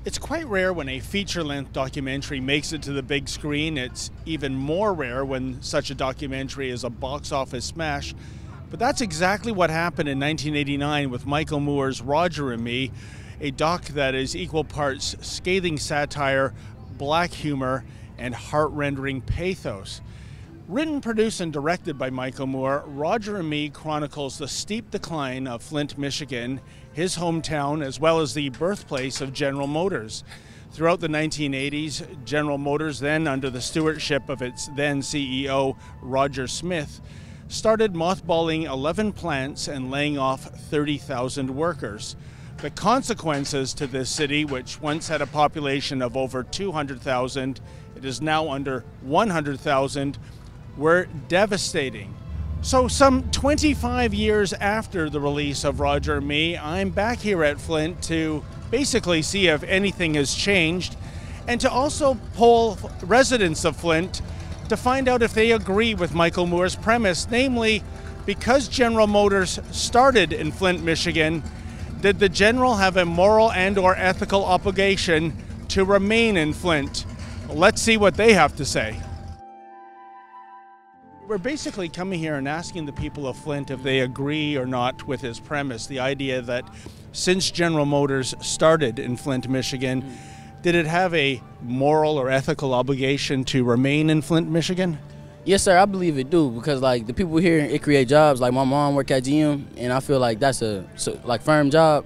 It's quite rare when a feature-length documentary makes it to the big screen. It's even more rare when such a documentary is a box office smash. But that's exactly what happened in 1989 with Michael Moore's Roger and Me, a doc that is equal parts scathing satire, black humor, and heart-rending pathos. Written, produced, and directed by Michael Moore, Roger and Me chronicles the steep decline of Flint, Michigan, his hometown, as well as the birthplace of General Motors. Throughout the 1980s, General Motors, then under the stewardship of its then CEO, Roger Smith, started mothballing 11 plants and laying off 30,000 workers. The consequences to this city, which once had a population of over 200,000, it is now under 100,000, were devastating. So some 25 years after the release of Roger and Me, I'm back here at Flint to basically see if anything has changed and to also poll residents of Flint to find out if they agree with Michael Moore's premise, namely, because General Motors started in Flint, Michigan, did the General have a moral and/or ethical obligation to remain in Flint? Let's see what they have to say. We're basically coming here and asking the people of Flint if they agree or not with his premise, the idea that since General Motors started in Flint, Michigan, did it have a moral or ethical obligation to remain in Flint, Michigan? Yes, sir, I believe it do, because like the people here, it create jobs. Like my mom work at GM, and I feel like that's a firm job.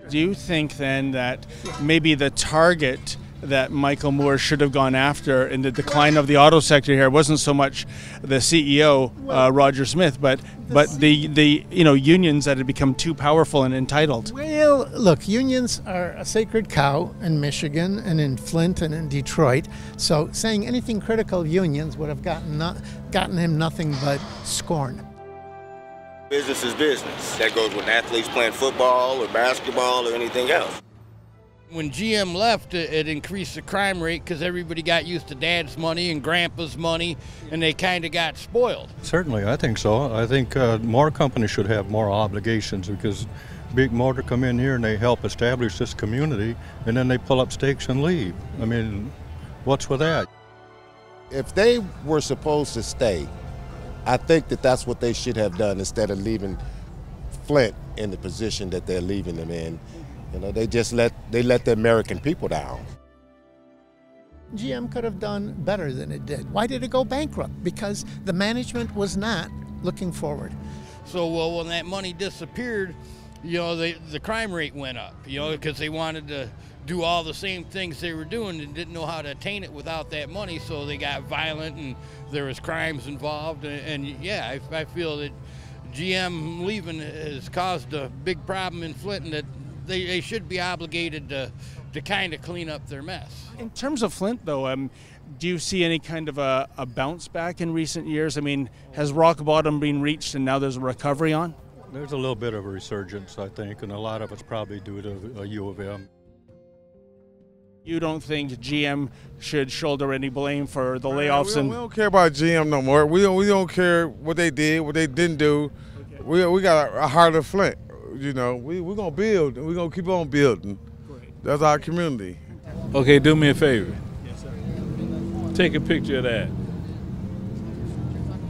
Do you think then that maybe the target that Michael Moore should have gone after in the decline of the auto sector here wasn't so much the CEO, Roger Smith, but the unions that had become too powerful and entitled? Well, look, unions are a sacred cow in Michigan and in Flint and in Detroit. So saying anything critical of unions would have gotten him nothing but scorn. Business is business. That goes with athletes playing football or basketball or anything else. When GM left, it increased the crime rate because everybody got used to Dad's money and Grandpa's money, and they kind of got spoiled. Certainly, I think so. I think more companies should have more obligations, because big motor come in here and they help establish this community, and then they pull up stakes and leave. I mean, what's with that? If they were supposed to stay, I think that that's what they should have done instead of leaving Flint in the position that they're leaving them in. You know, they let the American people down. GM could have done better than it did. Why did it go bankrupt? Because the management was not looking forward. So, well, when that money disappeared, the crime rate went up, because they wanted to do all the same things they were doing and didn't know how to attain it without that money, so they got violent and there was crimes involved. And yeah, I feel that GM leaving has caused a big problem in Flint, and that they should be obligated to kind of clean up their mess. In terms of Flint, though, do you see any kind of a bounce back in recent years? I mean, has rock bottom been reached and now there's a recovery on? There's a little bit of a resurgence, I think, and a lot of it's probably due to U of M. You don't think GM should shoulder any blame for the layoffs? We don't care about GM no more. We don't care what they did, what they didn't do. Okay. We got a heart of Flint. We're going to build, and we're going to keep on building. Great. That's our community. Okay, do me a favor. Yes, sir. Take a picture of that.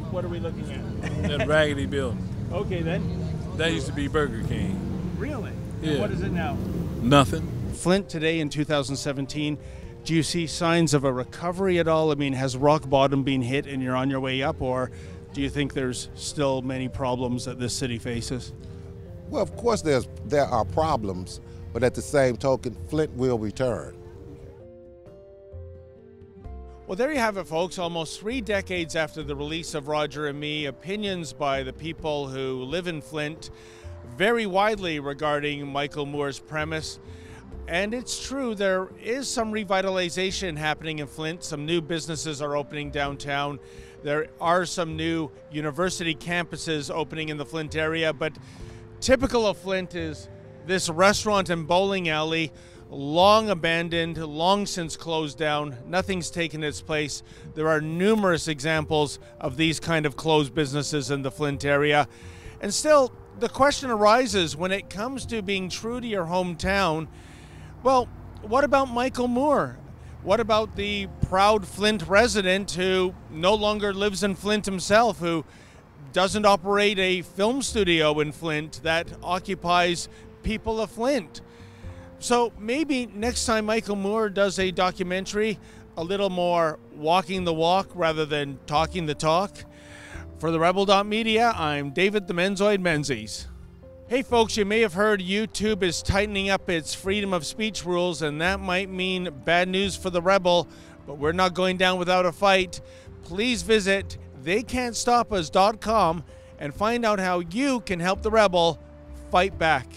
What are we looking at? That raggedy building. Okay, then. That used to be Burger King. Really? Yeah. And what is it now? Nothing. Flint today in 2017, do you see signs of a recovery at all? I mean, has rock bottom been hit and you're on your way up, or do you think there's still many problems that this city faces? Well, of course there are problems, but at the same token, Flint will return. Well, there you have it, folks. Almost 3 decades after the release of Roger and Me, opinions by the people who live in Flint vary widely regarding Michael Moore's premise. And it's true, there is some revitalization happening in Flint. Some new businesses are opening downtown. There are some new university campuses opening in the Flint area, but typical of Flint is this restaurant and bowling alley, long abandoned, long since closed down. Nothing's taken its place. There are numerous examples of these kind of closed businesses in the Flint area. And still, the question arises when it comes to being true to your hometown. Well, what about Michael Moore? What about the proud Flint resident who no longer lives in Flint himself, who doesn't operate a film studio in Flint that occupies people of Flint? So maybe next time Michael Moore does a documentary, a little more walking the walk rather than talking the talk. For the Rebel.media, I'm David the Menzoid Menzies. Hey folks, you may have heard YouTube is tightening up its freedom of speech rules, and that might mean bad news for the Rebel, but we're not going down without a fight. Please visit theycan'tstopus.com and find out how you can help the Rebel fight back.